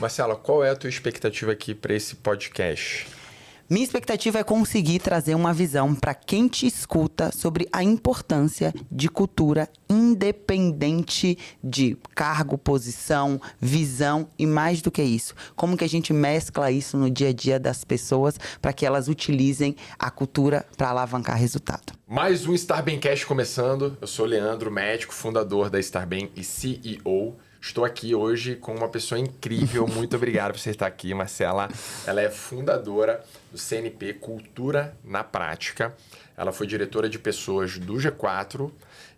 Marcela, qual é a tua expectativa aqui para esse podcast? Minha expectativa é conseguir trazer uma visão para quem te escuta sobre a importância de cultura independente de cargo, posição, visão e mais do que isso. Como que a gente mescla isso no dia a dia das pessoas para que elas utilizem a cultura para alavancar resultado. Mais um StarBemCast começando. Eu sou o Leandro, médico, fundador da StarBem e CEO. Estou aqui hoje com uma pessoa incrível. Muito obrigado por você estar aqui, Marcela. Ela é fundadora do CNP Cultura na Prática. Ela foi diretora de pessoas do G4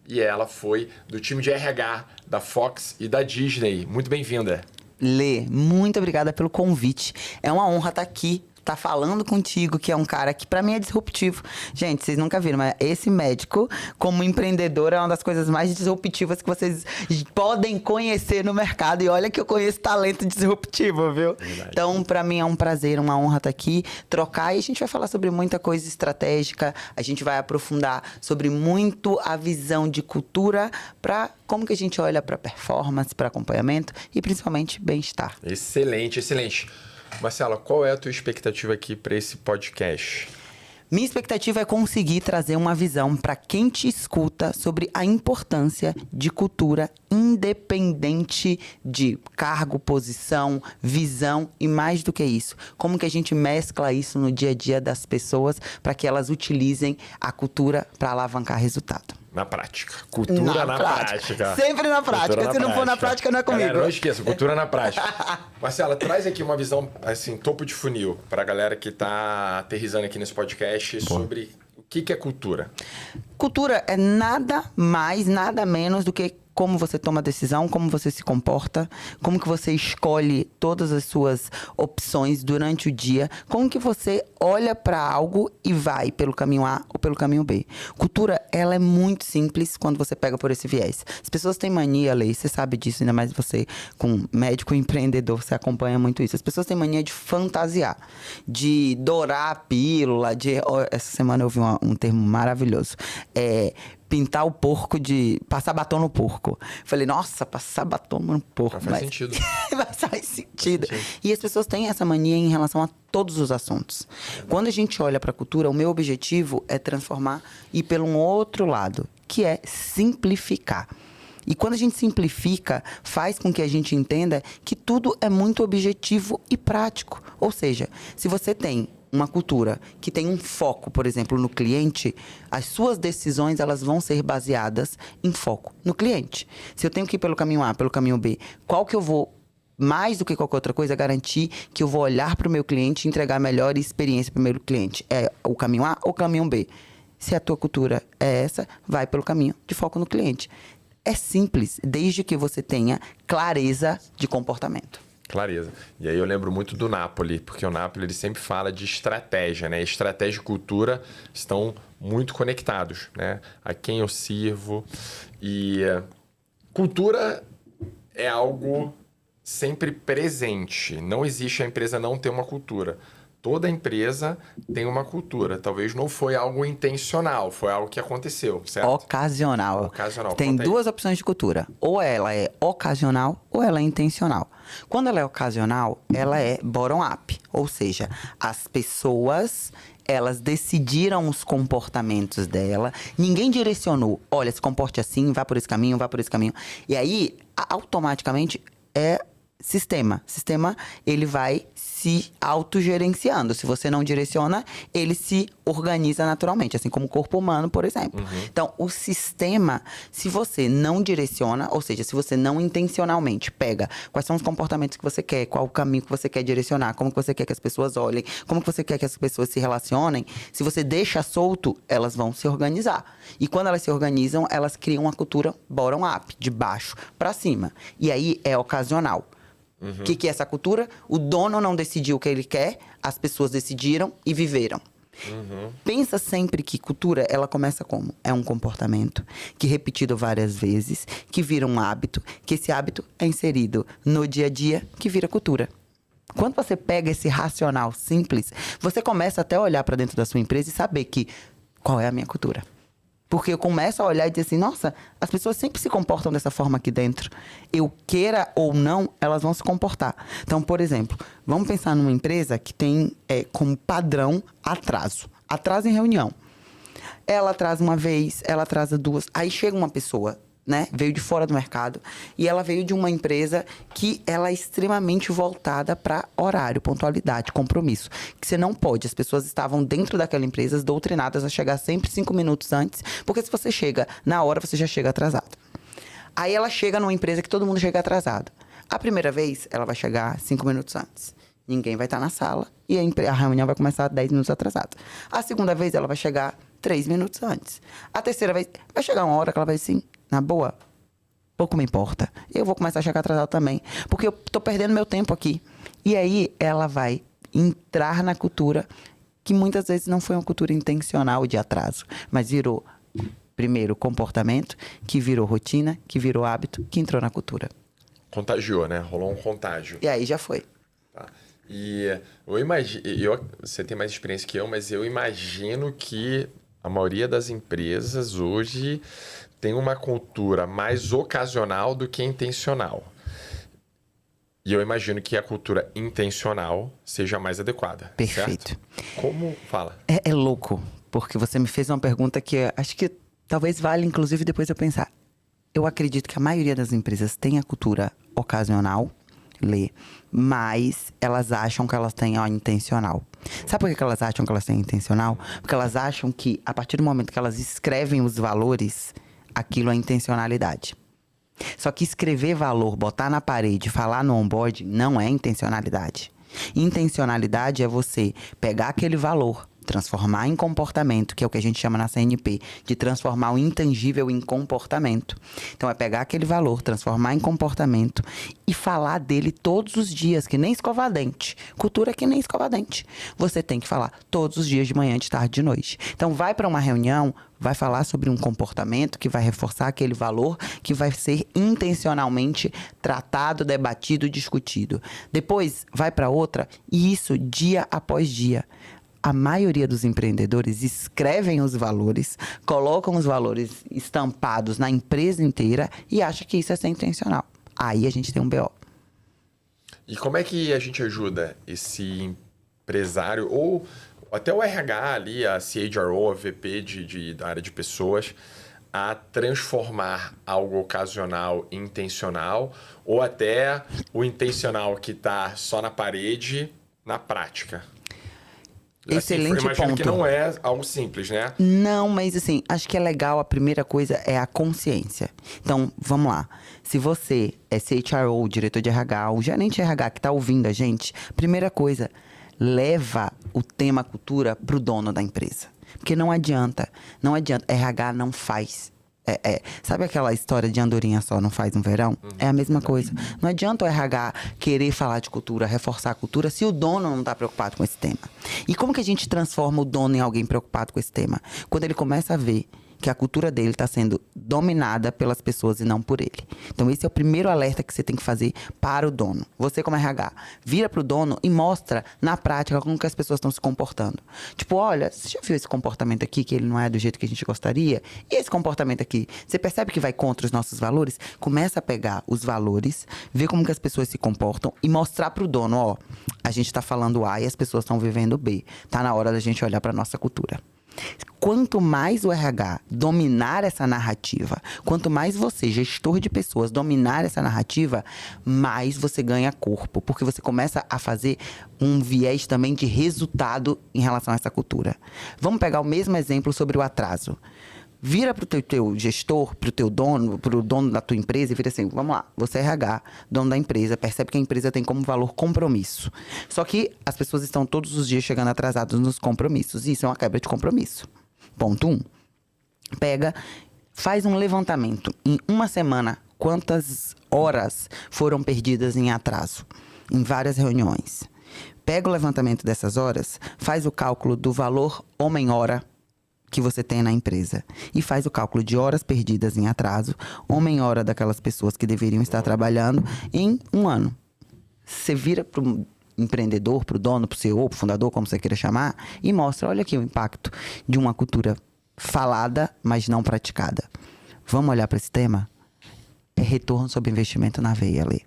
e ela foi do time de RH da Fox e da Disney. Muito bem-vinda. Lê, muito obrigada pelo convite. É uma honra estar aqui. Tá falando contigo, que é um cara que pra mim é disruptivo. Gente, vocês nunca viram, mas esse médico, como empreendedor, é uma das coisas mais disruptivas que vocês podem conhecer no mercado. E olha que eu conheço talento disruptivo, viu? Verdade. Então, pra mim é um prazer, uma honra estar aqui, trocar. E a gente vai falar sobre muita coisa estratégica. A gente vai aprofundar sobre muito a visão de cultura pra como que a gente olha pra performance, pra acompanhamento e principalmente bem-estar. Excelente, excelente. Marcela, qual é a tua expectativa aqui para esse podcast? Minha expectativa é conseguir trazer uma visão para quem te escuta sobre a importância de cultura independente de cargo, posição, visão e mais do que isso. Como que a gente mescla isso no dia a dia das pessoas para que elas utilizem a cultura para alavancar resultado. Na prática. Cultura na prática. Sempre na prática. Se não for na prática, não é comigo. Galera, não esqueça, cultura na prática. Marcela, traz aqui uma visão, assim, topo de funil, para a galera que está aterrissando aqui nesse podcast sobre o que é cultura. Cultura é nada mais, nada menos do que como você toma decisão, como você se comporta, como que você escolhe todas as suas opções durante o dia, como que você olha para algo e vai pelo caminho A ou pelo caminho B. Cultura, ela é muito simples quando você pega por esse viés. As pessoas têm mania, Lei, você sabe disso, ainda mais você com médico e empreendedor, você acompanha muito isso. As pessoas têm mania de fantasiar, de dourar a pílula, essa semana eu ouvi um termo maravilhoso, pintar o porco passar batom no porco. Falei, nossa, passar batom no porco. Faz sentido. Faz sentido. E as pessoas têm essa mania em relação a todos os assuntos. Quando a gente olha para a cultura, o meu objetivo é transformar e ir pelo um outro lado, que é simplificar. E quando a gente simplifica, faz com que a gente entenda que tudo é muito objetivo e prático. Ou seja, se você tem uma cultura que tem um foco, por exemplo, no cliente, as suas decisões elas vão ser baseadas em foco no cliente. Se eu tenho que ir pelo caminho A, pelo caminho B, qual que eu vou, mais do que qualquer outra coisa, garantir que eu vou olhar para o meu cliente e entregar a melhor experiência para o meu cliente? É o caminho A ou o caminho B? Se a tua cultura é essa, vai pelo caminho de foco no cliente. É simples, desde que você tenha clareza de comportamento. Clareza. E aí eu lembro muito do Napoli, porque o Napoli ele sempre fala de estratégia, né? Estratégia e cultura estão muito conectados, né? A quem eu sirvo. E cultura é algo sempre presente. Não existe a empresa não ter uma cultura. Toda empresa tem uma cultura. Talvez não foi algo intencional, foi algo que aconteceu, certo? Ocasional. Tem duas opções de cultura. Ou ela é ocasional ou ela é intencional. Quando ela é ocasional, ela é bottom-up. Ou seja, as pessoas, elas decidiram os comportamentos dela. Ninguém direcionou. Olha, se comporte assim, vá por esse caminho, vá por esse caminho. E aí, automaticamente, é sistema. Sistema, ele vai se autogerenciando. Se você não direciona, ele se organiza naturalmente, assim como o corpo humano, por exemplo. Então, o sistema, se você não direciona, ou seja, se você não intencionalmente pega quais são os comportamentos que você quer, qual o caminho que você quer direcionar, como que você quer que as pessoas olhem, como que você quer que as pessoas se relacionem, se você deixa solto, elas vão se organizar. E quando elas se organizam, elas criam uma cultura bottom-up, de baixo para cima. E aí é ocasional. O que é essa cultura? O dono não decidiu o que ele quer, as pessoas decidiram e viveram. Pensa sempre que cultura, ela começa como? É um comportamento que repetido várias vezes, que vira um hábito, que esse hábito é inserido no dia a dia, que vira cultura. Quando você pega esse racional simples, você começa até a olhar para dentro da sua empresa e saber qual é a minha cultura. Porque eu começo a olhar e dizer assim, nossa, as pessoas sempre se comportam dessa forma aqui dentro. Eu queira ou não, elas vão se comportar. Então, por exemplo, vamos pensar numa empresa que tem como padrão atraso. Atraso em reunião. Ela atrasa uma vez, ela atrasa duas. Aí chega uma pessoa, né? Veio de fora do mercado e ela veio de uma empresa que ela é extremamente voltada para horário, pontualidade, compromisso. Que você não pode. As pessoas estavam dentro daquela empresa doutrinadas a chegar sempre 5 minutos antes, porque se você chega na hora, você já chega atrasado. Aí ela chega numa empresa que todo mundo chega atrasado. A primeira vez, ela vai chegar 5 minutos antes. Ninguém vai estar na sala e a reunião vai começar 10 minutos atrasada. A segunda vez, ela vai chegar 3 minutos antes. A terceira vez, vai chegar uma hora que ela vai assim, na boa, pouco me importa. Eu vou começar a chegar atrasado também. Porque eu tô perdendo meu tempo aqui. E aí, ela vai entrar na cultura que muitas vezes não foi uma cultura intencional de atraso. Mas virou, primeiro, comportamento, que virou rotina, que virou hábito, que entrou na cultura. Contagiou, né? Rolou um contágio. E aí já foi. Tá. E eu imagino... Você tem mais experiência que eu, mas eu imagino que a maioria das empresas hoje tem uma cultura mais ocasional do que intencional. E eu imagino que a cultura intencional seja mais adequada. Perfeito. Certo? Como fala? É louco, porque você me fez uma pergunta que acho que talvez valha, inclusive, depois eu pensar. Eu acredito que a maioria das empresas tem a cultura ocasional, mas elas acham que elas têm a intencional. Sabe por que elas acham que elas têm a intencional? Porque elas acham que, a partir do momento que elas escrevem os valores, aquilo é intencionalidade. Só que escrever valor, botar na parede, falar no onboard, não é intencionalidade. Intencionalidade é você pegar aquele valor, transformar em comportamento, que é o que a gente chama na CNP, de transformar o intangível em comportamento. Então, é pegar aquele valor, transformar em comportamento e falar dele todos os dias, que nem escovar dente. Cultura é que nem escovar dente. Você tem que falar todos os dias, de manhã, de tarde, de noite. Então, vai para uma reunião, vai falar sobre um comportamento que vai reforçar aquele valor, que vai ser intencionalmente tratado, debatido, discutido. Depois, vai para outra, e isso dia após dia. A maioria dos empreendedores escrevem os valores, colocam os valores estampados na empresa inteira e acha que isso é ser intencional. Aí a gente tem um BO. E como é que a gente ajuda esse empresário, ou até o RH ali, a CHRO, a VP da área de pessoas, a transformar algo ocasional em intencional, ou até o intencional que está só na parede, na prática? Excelente assim, imagino ponto. Que não é algo simples, né? Não, mas assim, acho que é legal. A primeira coisa é a consciência. Então, vamos lá. Se você é CHRO, diretor de RH, o gerente de RH que está ouvindo a gente, primeira coisa, leva o tema cultura pro dono da empresa. Porque não adianta. RH não faz. Sabe aquela história de andorinha só não faz um verão? É a mesma coisa. Não adianta o RH querer falar de cultura, reforçar a cultura, se o dono não está preocupado com esse tema. E como que a gente transforma o dono em alguém preocupado com esse tema? Quando ele começa a ver que a cultura dele está sendo dominada pelas pessoas e não por ele. Então, esse é o primeiro alerta que você tem que fazer para o dono. Você, como RH, vira para o dono e mostra na prática como que as pessoas estão se comportando. Tipo, olha, você já viu esse comportamento aqui, que ele não é do jeito que a gente gostaria? E esse comportamento aqui, você percebe que vai contra os nossos valores? Começa a pegar os valores, ver como que as pessoas se comportam e mostrar para o dono, ó, a gente está falando A e as pessoas estão vivendo B. Tá na hora da gente olhar para nossa cultura. Quanto mais o RH dominar essa narrativa, quanto mais você, gestor de pessoas, dominar essa narrativa, mais você ganha corpo. Porque você começa a fazer um viés também de resultado em relação a essa cultura. Vamos pegar o mesmo exemplo sobre o atraso. Vira pro teu gestor, pro teu dono, pro dono da tua empresa e vira assim, vamos lá, você é RH, dono da empresa, percebe que a empresa tem como valor compromisso. Só que as pessoas estão todos os dias chegando atrasadas nos compromissos. Isso é uma quebra de compromisso. Ponto 1. Pega, faz um levantamento. Em uma semana, quantas horas foram perdidas em atraso? Em várias reuniões. Pega o levantamento dessas horas, faz o cálculo do valor homem-hora que você tem na empresa. E faz o cálculo de horas perdidas em atraso, homem-hora daquelas pessoas que deveriam estar trabalhando em um ano. Você vira para o empreendedor, para o dono, para o CEO, para o fundador, como você queira chamar, e mostra, olha aqui o impacto de uma cultura falada, mas não praticada. Vamos olhar para esse tema? É retorno sobre investimento na veia, Lê.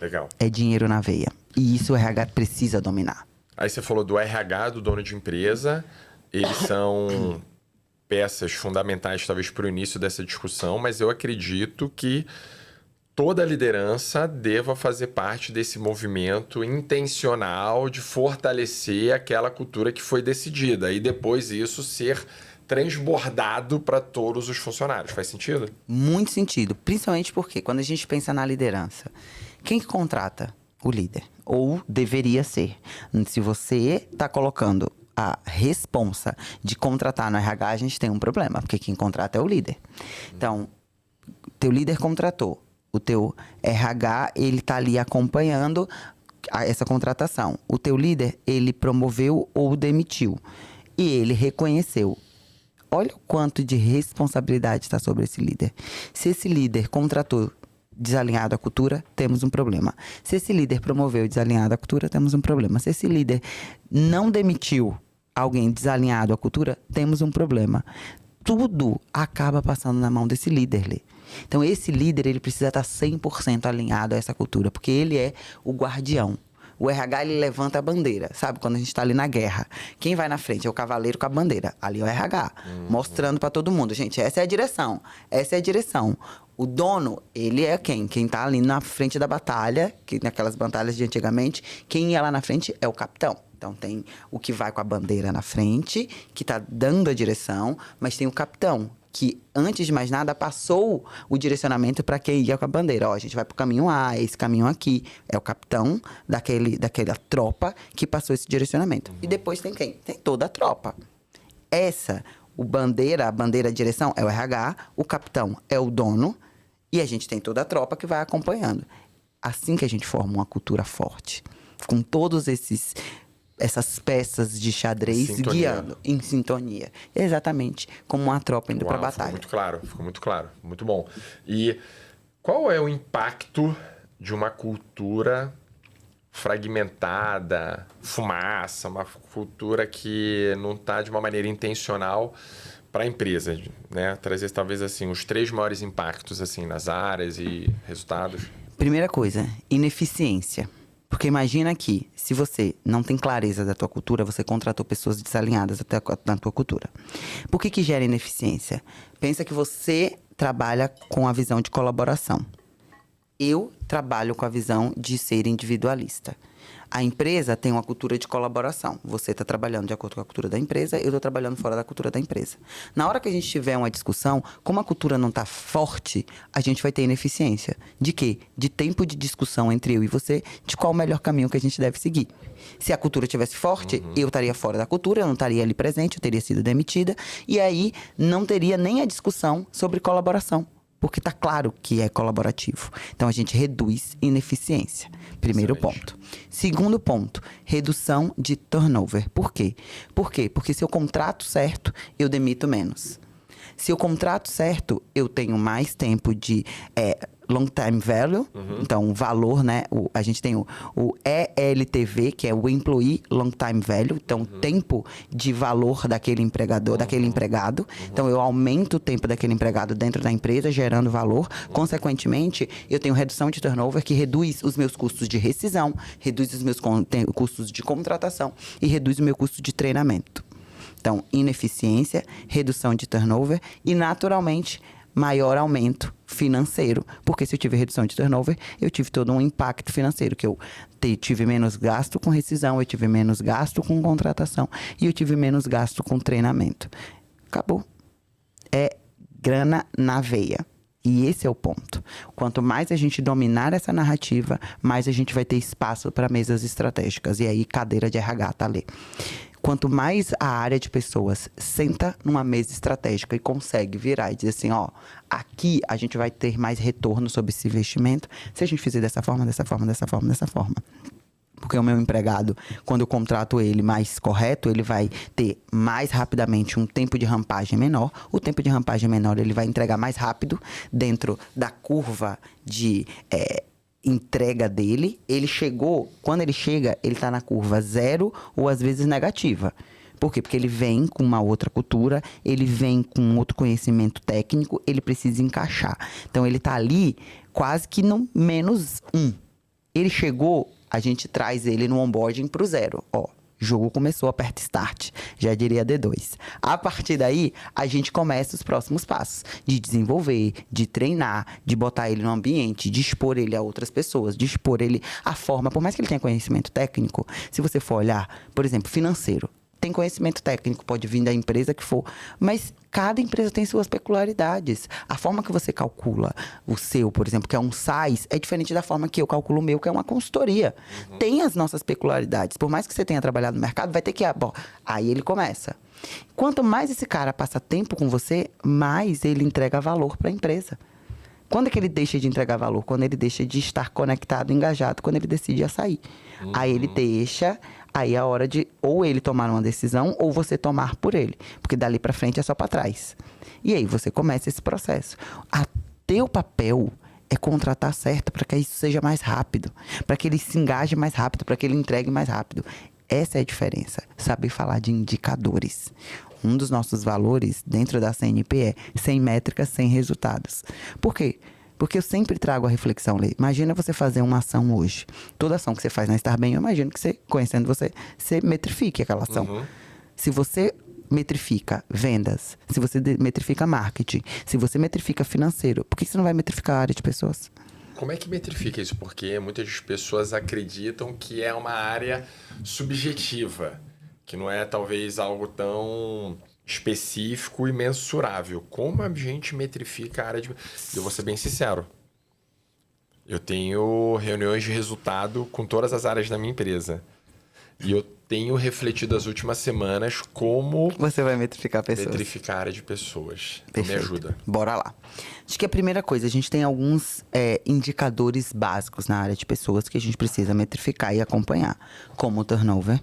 Legal. É dinheiro na veia. E isso o RH precisa dominar. Aí você falou do RH, do dono de empresa. Eles são peças fundamentais, talvez, para o início dessa discussão, mas eu acredito que toda a liderança deva fazer parte desse movimento intencional de fortalecer aquela cultura que foi decidida e depois isso ser transbordado para todos os funcionários. Faz sentido? Muito sentido. Principalmente porque quando a gente pensa na liderança, quem que contrata? O líder. Ou deveria ser. Se você está colocando a responsa de contratar no RH, a gente tem um problema, porque quem contrata é o líder. Então, teu líder contratou. O teu RH, ele tá ali acompanhando essa contratação. O teu líder, ele promoveu ou demitiu. E ele reconheceu. Olha o quanto de responsabilidade está sobre esse líder. Se esse líder contratou desalinhado à cultura, temos um problema. Se esse líder promoveu desalinhado à cultura, temos um problema. Se esse líder não demitiu alguém desalinhado à cultura, temos um problema. Tudo acaba passando na mão desse líder, Lê. Então, esse líder, ele precisa estar 100% alinhado a essa cultura, porque ele é o guardião. O RH, ele levanta a bandeira, sabe? Quando a gente está ali na guerra. Quem vai na frente é o cavaleiro com a bandeira. Ali é o RH, mostrando para todo mundo. Gente, essa é a direção. Essa é a direção. O dono, ele é quem? Quem tá ali na frente da batalha, que naquelas batalhas de antigamente, quem ia lá na frente é o capitão. Então, tem o que vai com a bandeira na frente, que tá dando a direção, mas tem o capitão, que, antes de mais nada, passou o direcionamento para quem ia com a bandeira. Ó, a gente vai pro caminho A, esse caminho aqui. É o capitão daquela tropa que passou esse direcionamento. E depois tem quem? Tem toda a tropa. A bandeira, a direção é o RH, o capitão é o dono, e a gente tem toda a tropa que vai acompanhando. Assim que a gente forma uma cultura forte, com todos essas peças de xadrez guiando em sintonia. Exatamente como uma tropa indo para a batalha. Ficou muito claro. Muito bom. E qual é o impacto de uma cultura fragmentada, fumaça, uma cultura que não está de uma maneira intencional para a empresa, né? Trazer talvez assim os 3 maiores impactos assim nas áreas e resultados? Primeira coisa, ineficiência. Porque imagina que, se você não tem clareza da tua cultura, você contratou pessoas desalinhadas na tua cultura. Por que gera ineficiência? Pensa que você trabalha com a visão de colaboração. Eu trabalho com a visão de ser individualista. A empresa tem uma cultura de colaboração. Você está trabalhando de acordo com a cultura da empresa, eu estou trabalhando fora da cultura da empresa. Na hora que a gente tiver uma discussão, como a cultura não está forte, a gente vai ter ineficiência. De quê? De tempo de discussão entre eu e você, de qual o melhor caminho que a gente deve seguir. Se a cultura estivesse forte, eu estaria fora da cultura, eu não estaria ali presente, eu teria sido demitida, e aí não teria nem a discussão sobre colaboração. Porque está claro que é colaborativo. Então, a gente reduz ineficiência. Primeiro ponto. Segundo ponto, redução de turnover. Por quê? Porque se eu contrato certo, eu demito menos. Se eu contrato certo, eu tenho mais tempo de long time value, então o valor, né? A gente tem o ELTV, que é o Employee Long Time Value, então o tempo de valor daquele empregador, daquele empregado. Então eu aumento o tempo daquele empregado dentro da empresa, gerando valor. Consequentemente, eu tenho redução de turnover, que reduz os meus custos de rescisão, reduz os meus custos de contratação e reduz o meu custo de treinamento. Então, ineficiência, redução de turnover e, naturalmente, maior aumento financeiro. Porque se eu tiver redução de turnover, eu tive todo um impacto financeiro, que eu tive menos gasto com rescisão, eu tive menos gasto com contratação e eu tive menos gasto com treinamento. Acabou. É grana na veia. E esse é o ponto. Quanto mais a gente dominar essa narrativa, mais a gente vai ter espaço para mesas estratégicas. E aí, cadeira de RH tá ali. Quanto mais a área de pessoas senta numa mesa estratégica e consegue virar e dizer assim, ó, aqui a gente vai ter mais retorno sobre esse investimento se a gente fizer dessa forma, dessa forma, dessa forma, dessa forma. Porque o meu empregado, quando eu contrato ele mais correto, ele vai ter mais rapidamente um tempo de rampagem menor. O tempo de rampagem menor, ele vai entregar mais rápido dentro da curva de entrega dele. Ele chegou, quando ele chega, ele está na curva 0 ou às vezes negativa. Por quê? Porque ele vem com uma outra cultura, ele vem com outro conhecimento técnico, ele precisa encaixar. Então, ele tá ali quase que no menos 1. Ele chegou, a gente traz ele no onboarding pro 0. Ó, jogo começou, aperta start. Já diria D2. A partir daí, a gente começa os próximos passos. De desenvolver, de treinar, de botar ele no ambiente, de expor ele a outras pessoas, de expor ele a forma. Por mais que ele tenha conhecimento técnico, se você for olhar, por exemplo, financeiro. Tem conhecimento técnico, pode vir da empresa que for, mas cada empresa tem suas peculiaridades. A forma que você calcula o seu, por exemplo, que é um SaaS, é diferente da forma que eu calculo o meu, que é uma consultoria. Tem as nossas peculiaridades. Por mais que você tenha trabalhado no mercado, vai ter que... Bom, aí ele começa. Quanto mais esse cara passa tempo com você, mais ele entrega valor para a empresa. Quando é que ele deixa de entregar valor? Quando ele deixa de estar conectado, engajado, quando ele decide a sair. Aí ele deixa... Aí é a hora de ou ele tomar uma decisão ou você tomar por ele. Porque dali pra frente é só pra trás. E aí você começa esse processo. Teu papel é contratar certo para que isso seja mais rápido. Para que ele se engaje mais rápido, para que ele entregue mais rápido. Essa é a diferença. Saber falar de indicadores. Um dos nossos valores dentro da CNP é sem métricas, sem resultados. Por quê? Porque eu sempre trago a reflexão, Lê. Imagina você fazer uma ação hoje. Toda ação que você faz na Estar Bem, eu imagino que você, conhecendo você, você metrifique aquela ação. Se você metrifica vendas, se você metrifica marketing, se você metrifica financeiro, por que você não vai metrificar a área de pessoas? Como é que metrifica isso? Porque muitas pessoas acreditam que é uma área subjetiva, que não é talvez algo tão... específico e mensurável. Como a gente metrifica a área de... Eu vou ser bem sincero. Eu tenho reuniões de resultado com todas as áreas da minha empresa. E eu tenho refletido as últimas semanas como... Você vai metrificar pessoas. Metrificar a área de pessoas. Então, me ajuda. Bora lá. Acho que a primeira coisa, a gente tem alguns indicadores básicos na área de pessoas que a gente precisa metrificar e acompanhar. Como o turnover.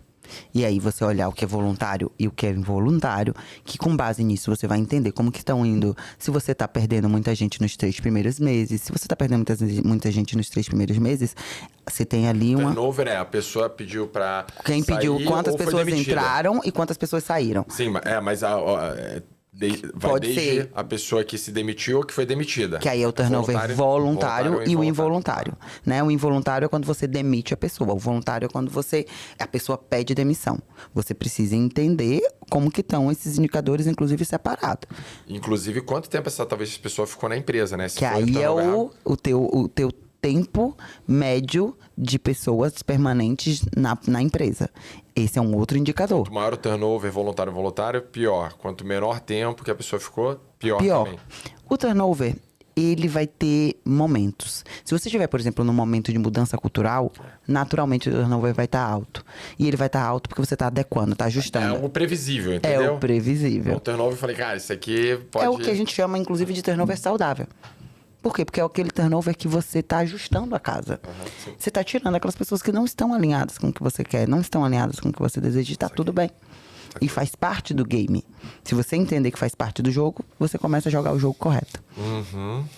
E aí você olhar o que é voluntário e o que é involuntário, que com base nisso você vai entender como que estão indo, se você está perdendo muita gente nos 3 primeiros meses, se você está perdendo muita gente nos 3 primeiros meses, você tem ali uma... Turnover a pessoa pediu para Quem pediu, quantas pessoas entraram e quantas pessoas saíram. Sim, mas vai desde a pessoa que se demitiu ou que foi demitida. Que aí é o turnover voluntário e o involuntário. Né? O involuntário é quando você demite a pessoa. O voluntário é quando a pessoa pede demissão. Você precisa entender como que estão esses indicadores, inclusive separados. Inclusive, quanto tempo essa pessoa ficou na empresa, né? Se que aí é o teu tempo médio de pessoas permanentes na empresa. Esse é um outro indicador. Quanto maior o turnover voluntário, pior. Quanto menor tempo que a pessoa ficou, pior também. O turnover, ele vai ter momentos. Se você estiver, por exemplo, num momento de mudança cultural, naturalmente o turnover vai estar alto. E ele vai estar alto porque você está adequando, está ajustando. É algo previsível, entendeu? É o previsível. O turnover, eu falei, cara, isso aqui pode... É o que a gente chama, inclusive, de turnover saudável. Por quê? Porque é aquele turnover que você está ajustando a casa. Você está tirando aquelas pessoas que não estão alinhadas com o que você quer, não estão alinhadas com o que você deseja, e está tudo bem. E faz parte do game. Se você entender que faz parte do jogo, você começa a jogar o jogo correto.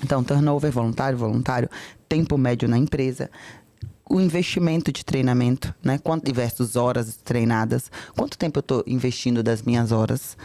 Então, turnover voluntário, tempo médio na empresa, o investimento de treinamento, né? Versus horas treinadas. Quanto tempo eu estou investindo das minhas horas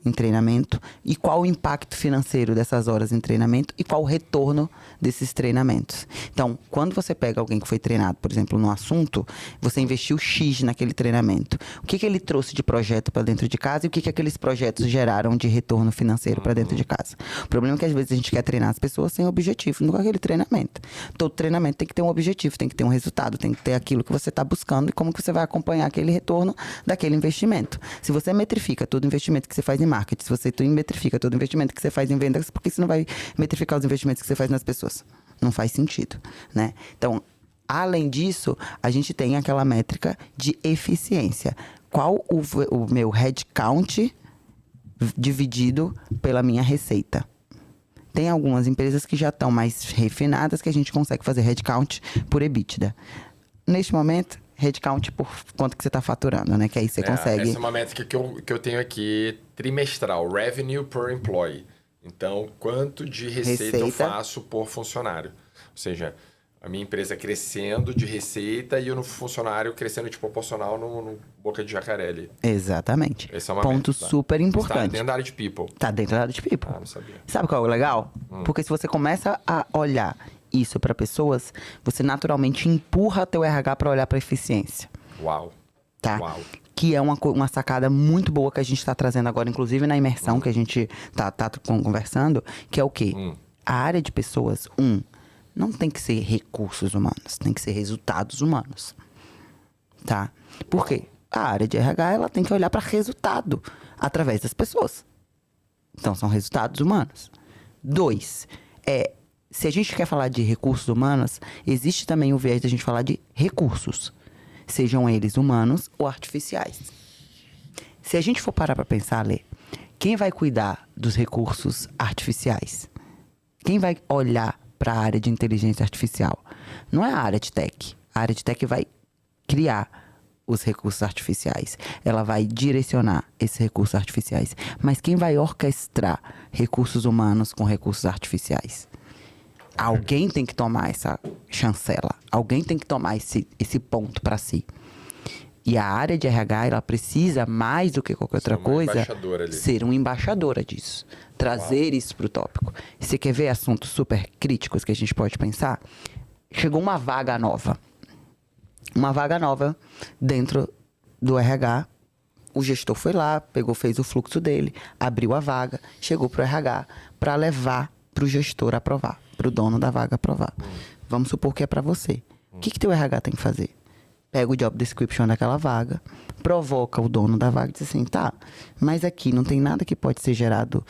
em treinamento e qual o impacto financeiro dessas horas em treinamento e qual o retorno desses treinamentos. Então, quando você pega alguém que foi treinado, por exemplo, no assunto, você investiu X naquele treinamento. O que ele trouxe de projeto para dentro de casa e o que aqueles projetos geraram de retorno financeiro para dentro de casa. O problema é que às vezes a gente quer treinar as pessoas sem objetivo no aquele treinamento. Todo treinamento tem que ter um objetivo, tem que ter um resultado, tem que ter aquilo que você está buscando e como que você vai acompanhar aquele retorno daquele investimento. Se você metrifica todo investimento que você faz em marketing, se você metrifica todo investimento que você faz em vendas, por que você não vai metrificar os investimentos que você faz nas pessoas? Não faz sentido, né? Então, além disso, a gente tem aquela métrica de eficiência. Qual o meu headcount dividido pela minha receita? Tem algumas empresas que já estão mais refinadas que a gente consegue fazer headcount por EBITDA. Neste momento, headcount por quanto que você está faturando, né? Que aí você consegue... Essa é uma métrica que eu tenho aqui trimestral, revenue per employee. Então, quanto de receita eu faço por funcionário. Ou seja, a minha empresa crescendo de receita e o funcionário crescendo de proporcional no boca de jacaré ali. Exatamente. Esse é uma ponto meta, tá? super importante. Tá dentro da área de people. Tá dentro da área de people. Não sabia. Sabe qual é o legal? Porque se você começa a olhar isso para pessoas, você naturalmente empurra teu RH para olhar para eficiência. Uau. Tá? Uau. Que é uma sacada muito boa que a gente está trazendo agora, inclusive na imersão que a gente tá conversando, que é o quê? A área de pessoas, não tem que ser recursos humanos, tem que ser resultados humanos. Tá? Por quê? A área de RH, ela tem que olhar para resultado através das pessoas. Então, são resultados humanos. 2, se a gente quer falar de recursos humanos, existe também o viés de a gente falar de recursos. Sejam eles humanos ou artificiais. Se a gente for parar para pensar, Lê, quem vai cuidar dos recursos artificiais? Quem vai olhar para a área de inteligência artificial? Não é a área de tech. A área de tech vai criar os recursos artificiais. Ela vai direcionar esses recursos artificiais. Mas quem vai orquestrar recursos humanos com recursos artificiais? Alguém tem que tomar essa chancela. Alguém tem que tomar esse ponto para si. E a área de RH, ela precisa, mais do que qualquer outra coisa, ser uma embaixadora disso. Trazer isso para o tópico. Você quer ver assuntos super críticos que a gente pode pensar? Chegou uma vaga nova. Uma vaga nova dentro do RH. O gestor foi lá, fez o fluxo dele, abriu a vaga, chegou para o RH para levar para o gestor aprovar, para o dono da vaga aprovar. Vamos supor que é para você. O que teu RH tem que fazer? Pega o job description daquela vaga, provoca o dono da vaga e diz assim, tá, mas aqui não tem nada que pode ser gerado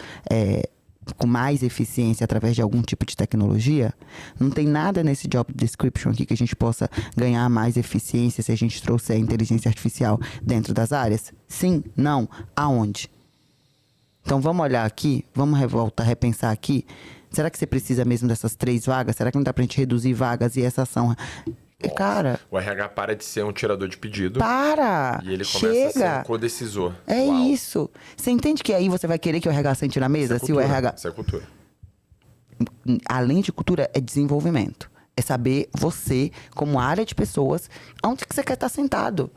com mais eficiência através de algum tipo de tecnologia? Não tem nada nesse job description aqui que a gente possa ganhar mais eficiência se a gente trouxer a inteligência artificial dentro das áreas? Sim? Não? Aonde? Então vamos olhar aqui, vamos voltar a repensar aqui. Será que você precisa mesmo dessas 3 vagas? Será que não dá pra gente reduzir vagas e essa ação? Nossa, cara... O RH para de ser um tirador de pedido. Para! E ele começa a ser um codecisor. Uau. Isso. Você entende que aí você vai querer que o RH sente na mesa? Isso é cultura. Além de cultura, é desenvolvimento. É saber você, como área de pessoas, onde que você quer estar sentado.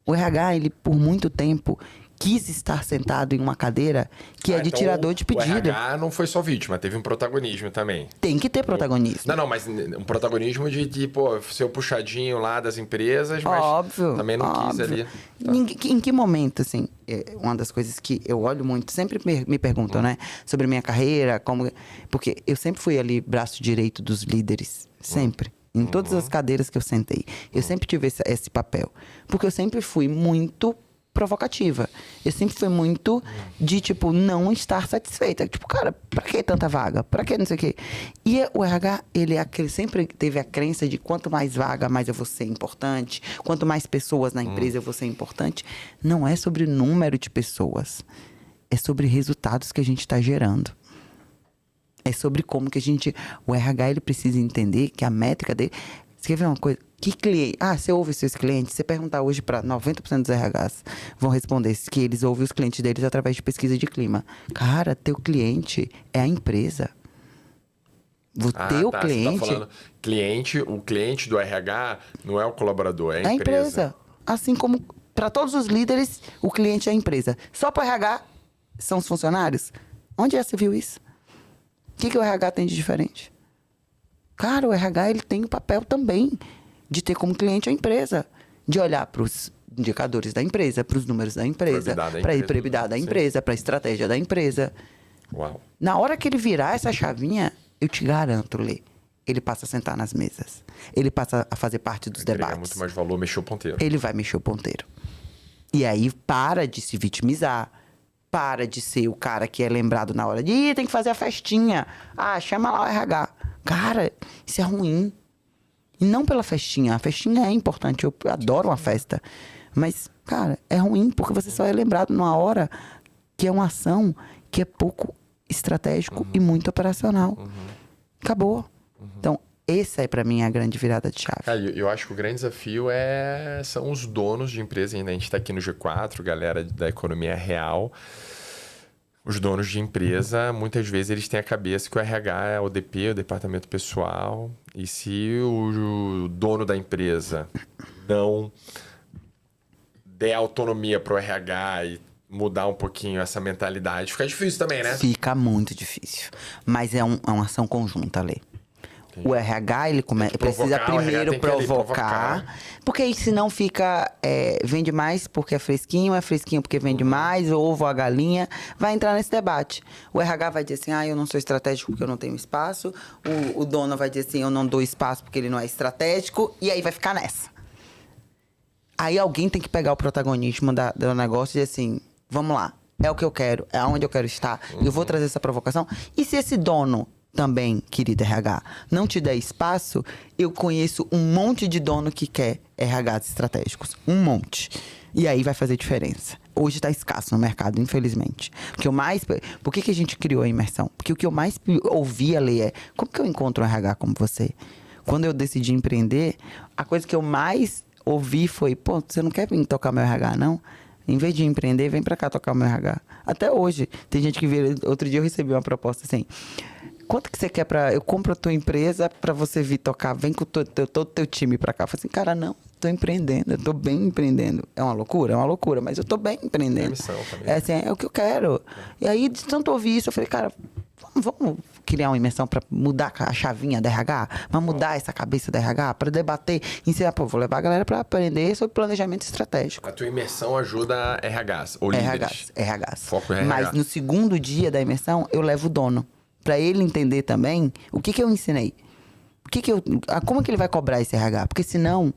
O RH, ele por muito tempo quis estar sentado em uma cadeira que é de então tirador de pedido. O RH não foi só vítima, teve um protagonismo também. Tem que ter protagonismo. Não, mas um protagonismo de pô, ser o puxadinho lá das empresas, mas também não quis ali. Tá. Em que momento, assim, uma das coisas que eu olho muito, sempre me perguntam, né, sobre minha carreira, porque eu sempre fui ali braço direito dos líderes, sempre. Em todas as cadeiras que eu sentei. Eu sempre tive esse papel. Porque eu sempre fui muito provocativa. Eu sempre fui muito de, tipo, não estar satisfeita. Tipo, cara, pra que tanta vaga? Pra que não sei o quê? E o RH, ele sempre teve a crença de quanto mais vaga, mais eu vou ser importante. Quanto mais pessoas na empresa eu vou ser importante. Não é sobre número de pessoas. É sobre resultados que a gente está gerando. É sobre como que o RH, ele precisa entender que a métrica dele... Você quer ver uma coisa? Que cliente... você ouve seus clientes? Você perguntar hoje para 90% dos RHs, vão responder que eles ouvem os clientes deles através de pesquisa de clima. Cara, teu cliente é a empresa. O teu cliente... Você tá falando o cliente do RH não é o colaborador, é a empresa. Assim como para todos os líderes, o cliente é a empresa. Só para o RH são os funcionários? Onde já se viu isso? O que o RH tem de diferente? Cara, o RH, ele tem o papel também de ter como cliente a empresa. De olhar para os indicadores da empresa, para os números da empresa, para a probidade da empresa, para a estratégia da empresa. Uau. Na hora que ele virar essa chavinha, eu te garanto, Lê, ele passa a sentar nas mesas. Ele passa a fazer parte dos debates. Muito mais valor, mexer o ponteiro. Ele vai mexer o ponteiro. E aí, para de se vitimizar. Para de ser o cara que é lembrado na hora de tem que fazer a festinha. Chama lá o RH. Cara, isso é ruim. E não pela festinha. A festinha é importante. Eu adoro uma festa. Mas, cara, é ruim porque você só é lembrado numa hora que é uma ação que é pouco estratégico e muito operacional. Acabou. Então, essa é, pra mim, a grande virada de chave. Cara, eu acho que o grande desafio são os donos de empresa. Ainda a gente tá aqui no G4, galera da economia real. os donos de empresa, muitas vezes eles têm a cabeça que o RH é o DP, o departamento pessoal, e se o dono da empresa não der autonomia para o RH e mudar um pouquinho essa mentalidade, fica difícil também, né? Fica muito difícil. Mas é uma ação conjunta, Lê. O RH, ele precisa primeiro provocar. Porque aí, senão fica... vende mais porque é fresquinho porque vende mais, o ovo, a galinha. Vai entrar nesse debate. O RH vai dizer assim, eu não sou estratégico porque eu não tenho espaço. O dono vai dizer assim, eu não dou espaço porque ele não é estratégico. E aí vai ficar nessa. Aí alguém tem que pegar o protagonismo do negócio e dizer assim, vamos lá, é o que eu quero, é onde eu quero estar. Eu vou trazer essa provocação. E se esse dono... também, querido RH, não te der espaço, eu conheço um monte de dono que quer RHs estratégicos. Um monte. E aí vai fazer diferença. Hoje está escasso no mercado, infelizmente. Por que a gente criou a imersão? Porque o que eu mais ouvia ler é, como que eu encontro um RH como você? Quando eu decidi empreender, a coisa que eu mais ouvi foi, você não quer vir tocar meu RH, não? Em vez de empreender, vem pra cá tocar o meu RH. Até hoje. Tem gente que vira... Outro dia eu recebi uma proposta assim... Quanto que você quer eu compro a tua empresa pra você vir tocar, vem com todo o teu time pra cá. Eu falei assim, cara, não, tô empreendendo, eu tô bem empreendendo. É uma loucura, mas eu tô bem empreendendo. É missão também. Assim, é o que eu quero. E aí, de tanto ouvir isso, eu falei, cara, vamos criar uma imersão pra mudar a chavinha da RH, pra mudar essa cabeça da RH, pra debater, ensinar, vou levar a galera pra aprender sobre planejamento estratégico. A tua imersão ajuda RHs, ou líderes. RHs. Foco em RH. Mas no segundo dia da imersão, eu levo o dono. Pra ele entender também o que eu ensinei. Como que ele vai cobrar esse RH? Porque senão,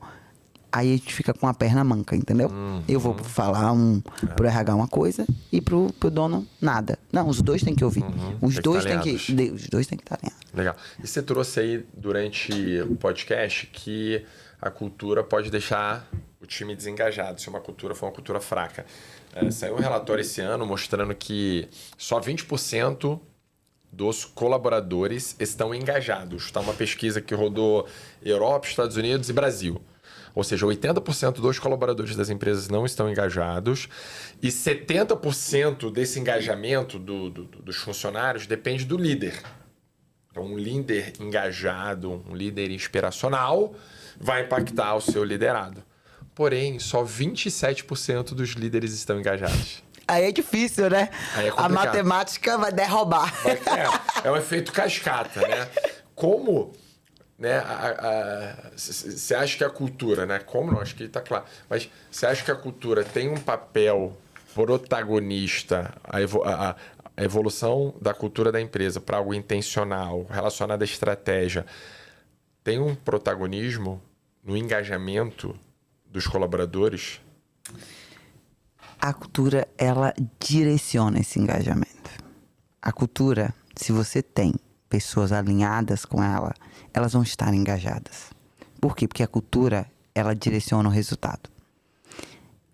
aí a gente fica com a perna manca, entendeu? Eu vou falar pro RH uma coisa e pro dono nada. Não, os dois têm que ouvir. Os dois têm que estar alinhados. Legal. E você trouxe aí durante o podcast que a cultura pode deixar o time desengajado, se uma cultura for uma cultura fraca. Saiu um relatório esse ano mostrando que só 20% dos colaboradores estão engajados. Está uma pesquisa que rodou Europa, Estados Unidos e Brasil. Ou seja, 80% dos colaboradores das empresas não estão engajados e 70% desse engajamento dos funcionários depende do líder. Então, um líder engajado, um líder inspiracional vai impactar o seu liderado. Porém, só 27% dos líderes estão engajados. Aí é difícil, né? A matemática vai derrubar. É um efeito cascata, né? Como, né? Você acha que a cultura, né? Como não? Acho que está claro. Mas você acha que a cultura tem um papel protagonista, a evolução da cultura da empresa para algo intencional, relacionado à estratégia, tem um protagonismo no engajamento dos colaboradores? A cultura, ela direciona esse engajamento. A cultura, se você tem pessoas alinhadas com ela, elas vão estar engajadas. Por quê? Porque a cultura, ela direciona o resultado.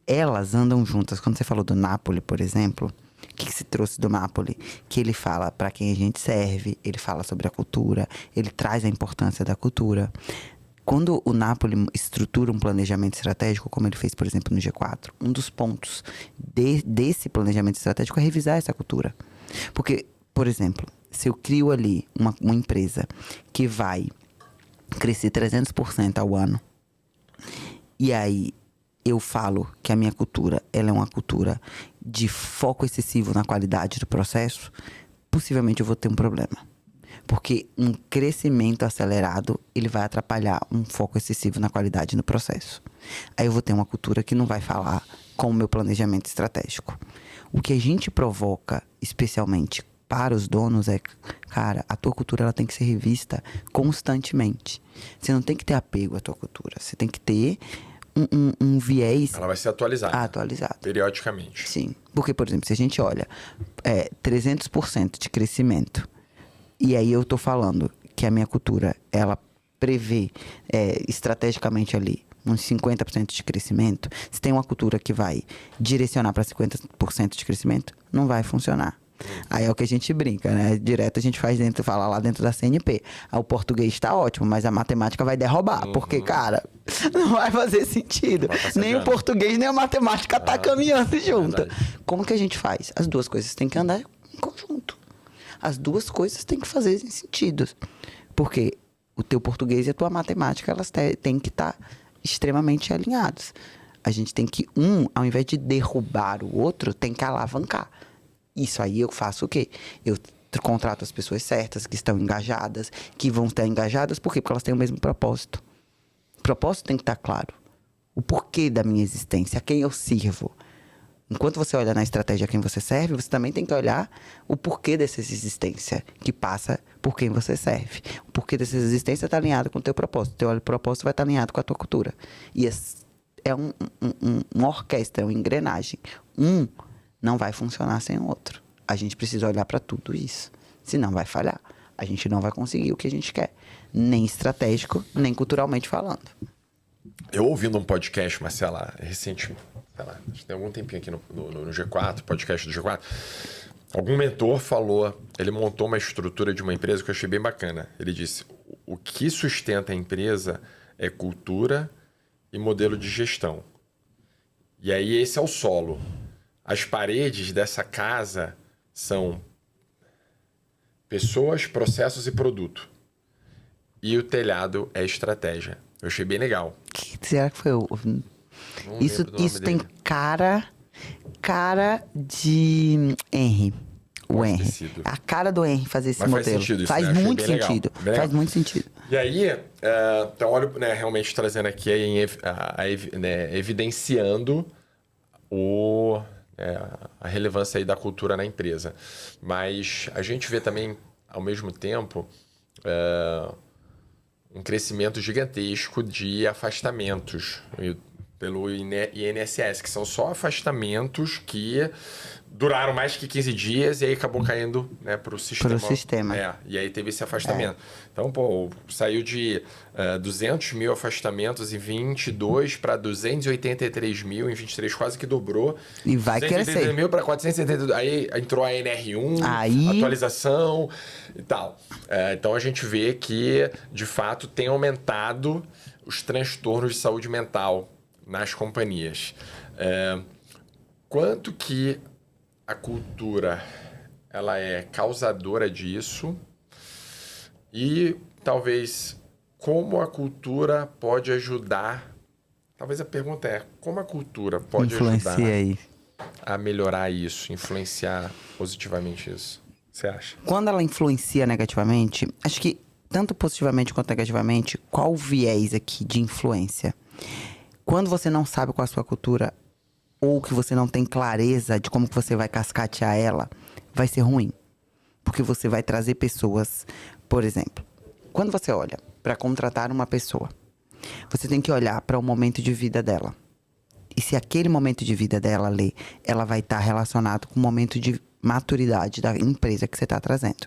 Elas andam juntas. Quando você falou do Napoli, por exemplo, o que se trouxe do Napoli? Que ele fala para quem a gente serve, ele fala sobre a cultura, ele traz a importância da cultura. Quando o Napoli estrutura um planejamento estratégico, como ele fez, por exemplo, no G4, um dos pontos desse planejamento estratégico é revisar essa cultura. Porque, por exemplo, se eu crio ali uma empresa que vai crescer 300% ao ano, e aí eu falo que a minha cultura ela é uma cultura de foco excessivo na qualidade do processo, possivelmente eu vou ter um problema. Porque um crescimento acelerado, ele vai atrapalhar um foco excessivo na qualidade no processo. Aí eu vou ter uma cultura que não vai falar com o meu planejamento estratégico. O que a gente provoca, especialmente para os donos, é, cara, a tua cultura ela tem que ser revista constantemente. Você não tem que ter apego à tua cultura. Você tem que ter um viés... Ela vai ser atualizada. Atualizada. Periodicamente. Sim. Porque, por exemplo, se a gente olha 300% de crescimento... E aí eu tô falando que a minha cultura, ela prevê estrategicamente ali uns 50% de crescimento. Se tem uma cultura que vai direcionar para 50% de crescimento, não vai funcionar. Aí é o que a gente brinca, né? Direto a gente fala lá dentro da CNP. O português está ótimo, mas a matemática vai derrubar. Porque, cara, não vai fazer sentido. Nem o português, nem a matemática tá caminhando junto. Como que a gente faz? As duas coisas têm que andar em conjunto. As duas coisas têm que fazer sentido. Porque o teu português e a tua matemática, elas têm que estar extremamente alinhados. A gente tem que, ao invés de derrubar o outro, tem que alavancar. Isso aí eu faço o quê? Eu contrato as pessoas certas, que estão engajadas, que vão estar engajadas, por quê? Porque elas têm o mesmo propósito. O propósito tem que estar claro. O porquê da minha existência, a quem eu sirvo. Enquanto você olha na estratégia a quem você serve, você também tem que olhar o porquê dessa existência, que passa por quem você serve. O porquê dessa existência está alinhado com o teu propósito. O teu propósito vai estar alinhado com a tua cultura. E é uma orquestra, é uma engrenagem. Um não vai funcionar sem o outro. A gente precisa olhar para tudo isso. Senão vai falhar. A gente não vai conseguir o que a gente quer. Nem estratégico, nem culturalmente falando. Eu ouvindo um podcast, Marcela, recentemente, sei lá, tem algum tempinho aqui no G4, podcast do G4, algum mentor falou, ele montou uma estrutura de uma empresa que eu achei bem bacana. Ele disse, o que sustenta a empresa é cultura e modelo de gestão. E aí esse é o solo. As paredes dessa casa são pessoas, processos e produto. E o telhado é estratégia. Eu achei bem legal. Será que foi o... Isso tem cara de Henry. O Henry. A cara do Henry fazer esse modelo. Faz sentido isso, faz muito sentido. Faz muito sentido. E aí, então, olha, né, realmente trazendo aqui, evidenciando a relevância aí da cultura na empresa. Mas a gente vê também, ao mesmo tempo, um crescimento gigantesco de afastamentos pelo INSS, que são só afastamentos que duraram mais que 15 dias e aí acabou caindo, né, para o sistema. Pro sistema. E aí teve esse afastamento. Então, saiu de 200 mil afastamentos em 22 para 283 mil em 23, quase que dobrou. E vai crescer. 283 mil para 472. Aí entrou a NR1, atualização e tal. Então, a gente vê que, de fato, tem aumentado os transtornos de saúde mental nas companhias. Quanto que a cultura ela é causadora disso e talvez como a cultura pode ajudar, talvez a pergunta é como a cultura pode ajudar a melhorar isso, influenciar positivamente isso, você acha? Quando ela influencia negativamente, acho que tanto positivamente quanto negativamente, qual o viés aqui de influência? Quando você não sabe qual é a sua cultura ou que você não tem clareza de como que você vai cascatear ela, vai ser ruim. Porque você vai trazer pessoas... Por exemplo, quando você olha para contratar uma pessoa, você tem que olhar para o momento de vida dela. E se aquele momento de vida dela, ela vai estar relacionado com o momento de maturidade da empresa que você está trazendo.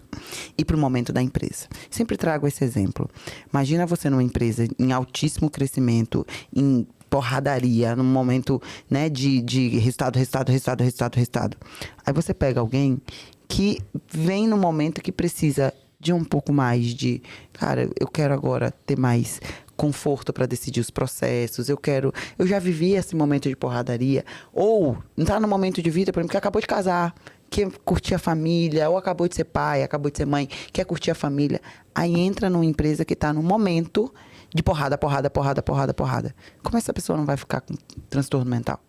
E para o momento da empresa. Sempre trago esse exemplo. Imagina você numa empresa em altíssimo crescimento, em porradaria, num momento, né, de resultado. Aí você pega alguém que vem no momento que precisa de um pouco mais de... Cara, eu quero agora ter mais conforto para decidir os processos, eu já vivi esse momento de porradaria. Ou tá no momento de vida, por exemplo, que acabou de casar, quer curtir a família, ou acabou de ser pai, acabou de ser mãe, quer curtir a família. Aí entra numa empresa que tá num momento de porrada. Como essa pessoa não vai ficar com transtorno mental?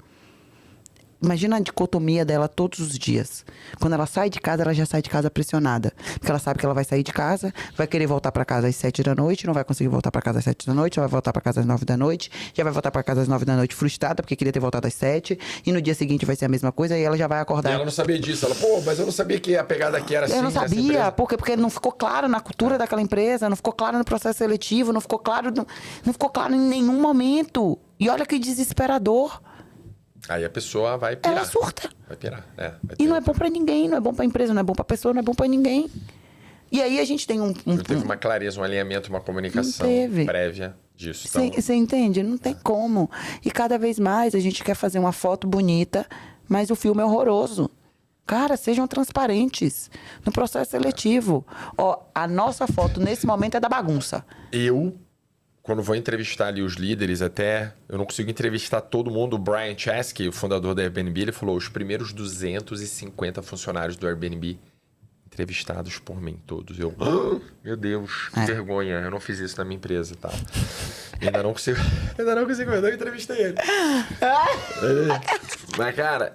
Imagina a dicotomia dela todos os dias. Quando ela sai de casa, ela já sai de casa pressionada. Porque ela sabe que ela vai sair de casa, vai querer voltar para casa às 7 da noite, não vai conseguir voltar para casa às 7 da noite, já vai voltar para casa às 9 da noite, já vai voltar para casa às 9 da noite frustrada, porque queria ter voltado às 7, e no dia seguinte vai ser a mesma coisa, e ela já vai acordar. E ela não sabia disso. Ela, mas eu não sabia que a pegada aqui era assim. Eu não sabia, porque não ficou claro na cultura daquela empresa, não ficou claro no processo seletivo, não ficou claro em nenhum momento. E olha que desesperador. Aí a pessoa vai pirar. Ela surta. Vai pirar, E não é bom pra ninguém, não é bom pra empresa, não é bom pra pessoa, não é bom pra ninguém. E aí a gente tem não teve uma clareza, um alinhamento, uma comunicação prévia disso. Você entende? Não tem como. E cada vez mais a gente quer fazer uma foto bonita, mas o filme é horroroso. Cara, sejam transparentes no processo seletivo. A nossa foto nesse momento é da bagunça. Quando vou entrevistar ali os líderes, eu não consigo entrevistar todo mundo. O Brian Chesky, o fundador da Airbnb, ele falou: os primeiros 250 funcionários do Airbnb entrevistados por mim, todos. Eu, meu Deus, que vergonha, eu não fiz isso na minha empresa, tá? Ainda não consigo, eu não entrevistei ele. Mas, cara,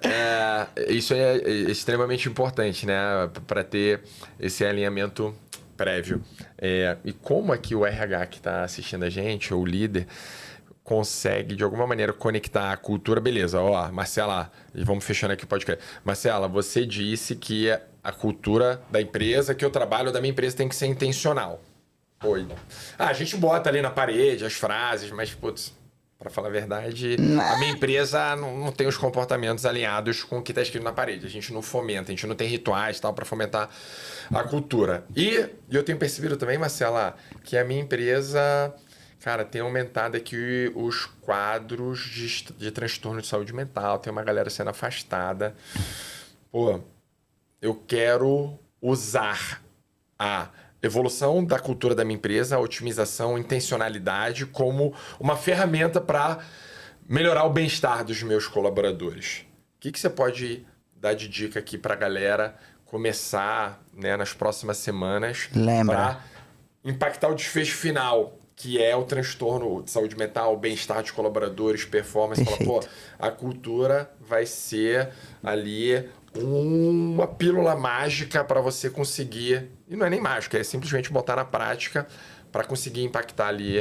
isso é extremamente importante, né? Para ter esse alinhamento prévio. E como aqui o RH que está assistindo a gente, ou o líder, consegue, de alguma maneira, conectar a cultura. Beleza, ó, Marcela, e vamos fechando aqui o podcast. Marcela, você disse que a cultura da empresa, que o trabalho da minha empresa tem que ser intencional. Oi. A gente bota ali na parede as frases, mas, putz, para falar a verdade, a minha empresa não tem os comportamentos alinhados com o que está escrito na parede. A gente não fomenta, a gente não tem rituais tal para fomentar a cultura. E eu tenho percebido também, Marcela, que a minha empresa... Cara, tem aumentado aqui os quadros de transtorno de saúde mental. Tem uma galera sendo afastada. Pô, eu quero usar a evolução da cultura da minha empresa, a otimização, a intencionalidade como uma ferramenta para melhorar o bem-estar dos meus colaboradores. O que você pode dar de dica aqui para a galera começar, né, nas próximas semanas para impactar o desfecho final, que é o transtorno de saúde mental, o bem-estar dos colaboradores, performance? Fala, pô, a cultura vai ser ali uma pílula mágica para você conseguir, e não é nem mágica, é simplesmente botar na prática para conseguir impactar ali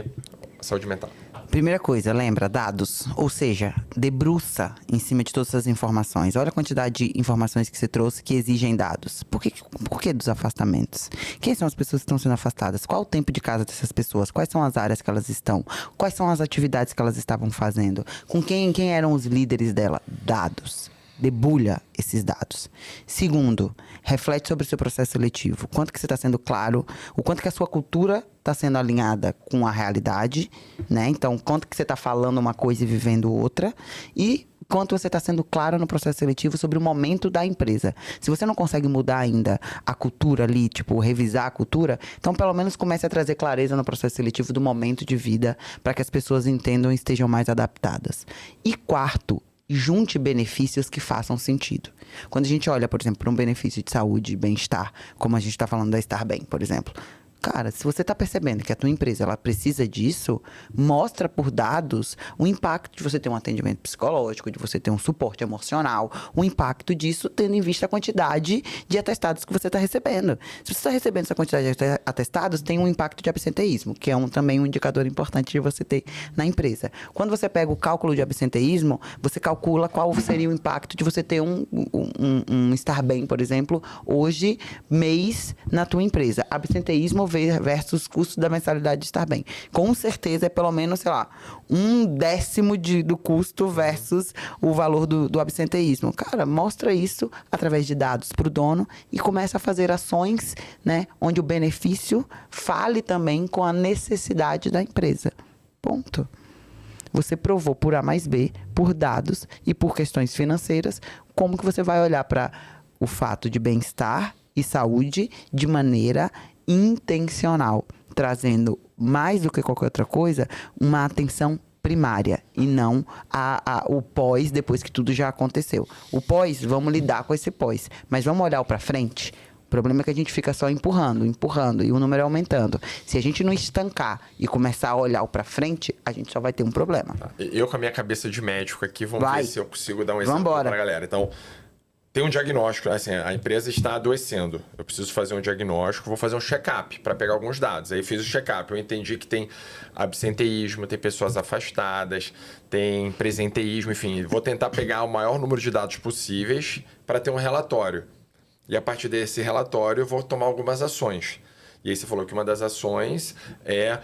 a saúde mental. Primeira coisa, lembra, dados, ou seja, debruça em cima de todas essas informações. Olha a quantidade de informações que você trouxe que exigem dados. Por que dos afastamentos? Quem são as pessoas que estão sendo afastadas? Qual o tempo de casa dessas pessoas? Quais são as áreas que elas estão? Quais são as atividades que elas estavam fazendo? Com quem eram os líderes dela? Dados. Debulha esses dados. Segundo, reflete sobre o seu processo seletivo. Quanto que você está sendo claro, o quanto que a sua cultura está sendo alinhada com a realidade, né? Então, quanto que você está falando uma coisa e vivendo outra. E quanto você está sendo claro no processo seletivo sobre o momento da empresa. Se você não consegue mudar ainda a cultura ali, tipo, revisar a cultura, então pelo menos comece a trazer clareza no processo seletivo do momento de vida para que as pessoas entendam e estejam mais adaptadas. E quarto, junte benefícios que façam sentido. Quando a gente olha, por exemplo, para um benefício de saúde e bem-estar, como a gente está falando da Estar Bem, por exemplo. Cara, se você está percebendo que a tua empresa ela precisa disso, mostra por dados o impacto de você ter um atendimento psicológico, de você ter um suporte emocional, o impacto disso tendo em vista a quantidade de atestados que você está recebendo. Se você está recebendo essa quantidade de atestados, tem um impacto de absenteísmo, que é também um indicador importante de você ter na empresa. Quando você pega o cálculo de absenteísmo, você calcula qual seria o impacto de você ter um Estar Bem, por exemplo, hoje, mês, na tua empresa. Absenteísmo versus custo da mensalidade de Estar Bem. Com certeza é pelo menos, sei lá, 1/10 do custo versus o valor do absenteísmo. Cara, mostra isso através de dados para o dono e começa a fazer ações, né, onde o benefício fale também com a necessidade da empresa. Ponto. Você provou por A mais B, por dados e por questões financeiras, como que você vai olhar para o fato de bem-estar e saúde de maneira intencional, trazendo mais do que qualquer outra coisa, uma atenção primária e não o pós depois que tudo já aconteceu. O pós, vamos lidar com esse pós, mas vamos olhar para frente. O problema é que a gente fica só empurrando e o número é aumentando. Se a gente não estancar e começar a olhar para frente, a gente só vai ter um problema. Eu com a minha cabeça de médico aqui, vamos ver se eu consigo dar um exemplo para a galera. Então, tem um diagnóstico, assim, a empresa está adoecendo. Eu preciso fazer um diagnóstico, vou fazer um check-up para pegar alguns dados. Aí fiz o check-up, eu entendi que tem absenteísmo, tem pessoas afastadas, tem presenteísmo, enfim. Vou tentar pegar o maior número de dados possíveis para ter um relatório. E a partir desse relatório eu vou tomar algumas ações. E aí você falou que uma das ações é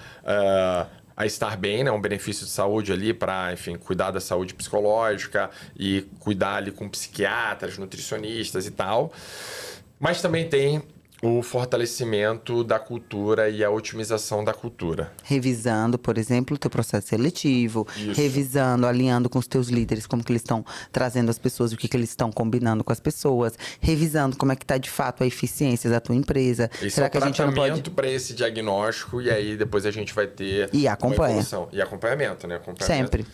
a Estar Bem, né? Um benefício de saúde ali para, enfim, cuidar da saúde psicológica e cuidar ali com psiquiatras, nutricionistas e tal. Mas também tem o fortalecimento da cultura e a otimização da cultura. Revisando, por exemplo, o teu processo seletivo. Isso. Revisando, alinhando com os teus líderes, como que eles estão trazendo as pessoas, o que eles estão combinando com as pessoas. Revisando como é que está, de fato, a eficiência da tua empresa. Será que a gente não pode... para esse diagnóstico e aí depois a gente vai ter uma evolução. E acompanhamento, né? Sempre.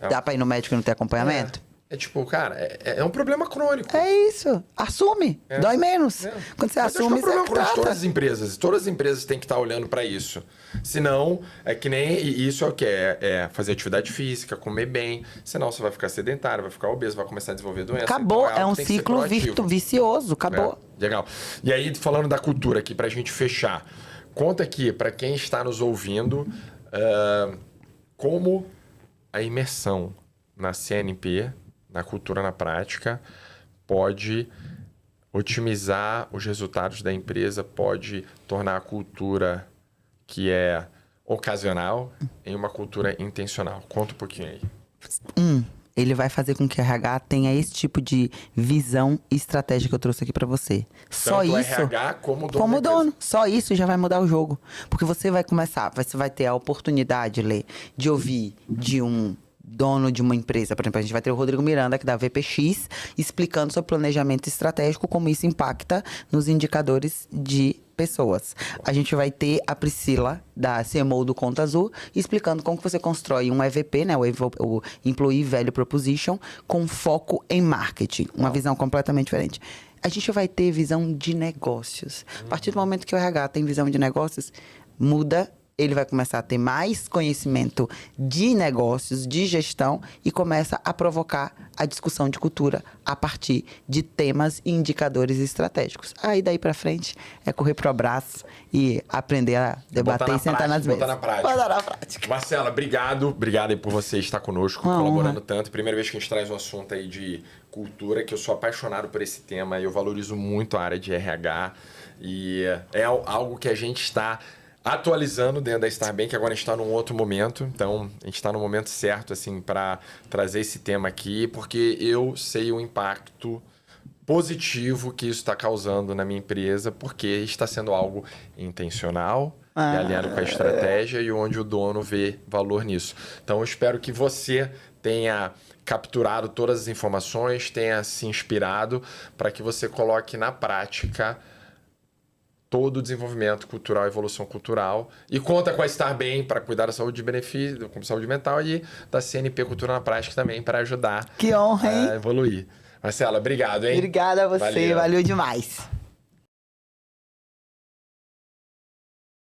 Dá para ir no médico e não ter acompanhamento? É tipo, cara, é um problema crônico. É isso. Assume. Dói menos. Quando você assume, é um problema você crônico de trata. todas as empresas. Todas as empresas têm que estar olhando para isso. Senão, é que nem... E isso é o quê? É fazer atividade física, comer bem. Senão você vai ficar sedentário, vai ficar obeso, vai começar a desenvolver doença. Acabou. Então, é um ciclo vicioso. Acabou. Legal. E aí, falando da cultura aqui, pra gente fechar. Conta aqui, para quem está nos ouvindo, como a imersão na CNP, na cultura na prática, pode otimizar os resultados da empresa, pode tornar a cultura que é ocasional em uma cultura intencional. Conta um pouquinho aí. Ele vai fazer com que a RH tenha esse tipo de visão e estratégia que eu trouxe aqui para você. Só Tanto isso. RH como dono. Como dono. Só isso já vai mudar o jogo. Porque você vai começar, você vai ter a oportunidade, Lê, de ouvir de um dono de uma empresa. Por exemplo, a gente vai ter o Rodrigo Miranda, aqui da VPX, explicando sobre planejamento estratégico, como isso impacta nos indicadores de pessoas. A gente vai ter a Priscila, da CMO do Conta Azul, explicando como que você constrói um EVP, né, o Employee Value Proposition, com foco em marketing. Uma visão completamente diferente. A gente vai ter visão de negócios. A partir do momento que o RH tem visão de negócios, muda. Ele vai começar a ter mais conhecimento de negócios, de gestão e começa a provocar a discussão de cultura a partir de temas e indicadores estratégicos. Aí daí para frente é correr pro abraço e aprender a debater e sentar nas mesas. Botar na prática. Marcela, obrigado. Obrigado aí por você estar conosco, colaborando tanto. Primeira vez que a gente traz um assunto aí de cultura, que eu sou apaixonado por esse tema e eu valorizo muito a área de RH. E é algo que a gente está atualizando dentro da Starbank, agora a gente está num outro momento, então a gente está no momento certo assim, para trazer esse tema aqui, porque eu sei o impacto positivo que isso está causando na minha empresa, porque está sendo algo intencional e alinhado com a estratégia e onde o dono vê valor nisso. Então eu espero que você tenha capturado todas as informações, tenha se inspirado para que você coloque na prática todo o desenvolvimento cultural, evolução cultural. E conta com a Starbem para cuidar da saúde de benefício, com saúde mental, e da CNP Cultura na Prática também para ajudar Que honra, hein? a evoluir. Marcela, obrigado, hein? Obrigada a você, valeu demais.